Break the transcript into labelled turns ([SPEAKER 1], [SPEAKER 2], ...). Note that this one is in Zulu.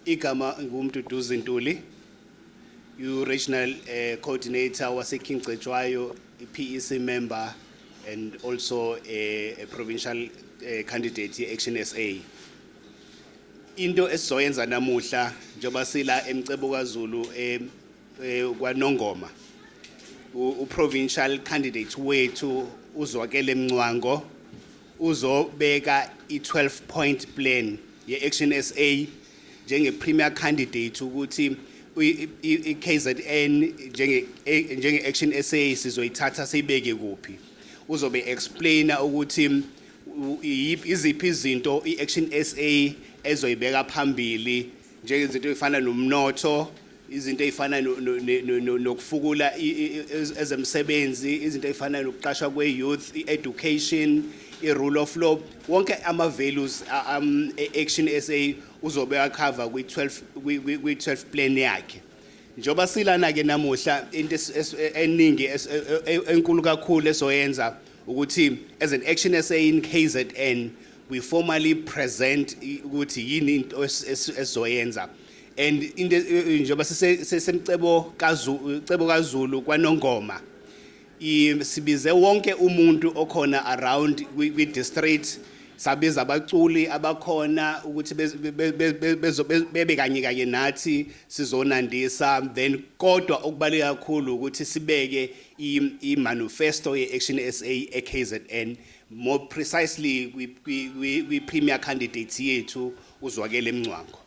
[SPEAKER 1] Igama ngumduduzi Ntuli, regional coordinator wase Cetshwayo, PEC member and also a provincial candidate ye-Action SA. Into esizoyenza namuhla njoba sila emcebo kaZulu kwaNongoma. Provincial candidate wethu uzwakele Mncwango uzobeka i-12-point plan ye-Action SA njenge premier candidate ukuthi i-KZN njenge Action SA sizoyithatha siyibeke kuphi. Uzobe explainer ukuthi iziphi izinto i-Action SA ezoyibeka phambili njengezinto ezifana nomnotho, izinto ezifana nokufukula ezemsebenzi, izinto ezifana nokuqashwa kwe-youth, i-education, i-rule of law, wonke ama-values Action SA uzobe cover kwi-12 plan yakhe. Njoba silana-ke namuhla into eningi enkulu kakhulu esoyenza ukuthi as an Action SA in KZN we formally present ukuthi yini into esoyenza. And njoba sesemcebo kaZulu kwaNongoma sibize wonke umuntu okhona around kwi district, sabiza abaculi abakhona ukuthi bebe kanye nathi sizonandisa, then kodwa okubaleka kakhulu ukuthi sibeke I manifesto ye Action SA eKZN, more precisely we premier candidates yethu uzwakele Mncwango.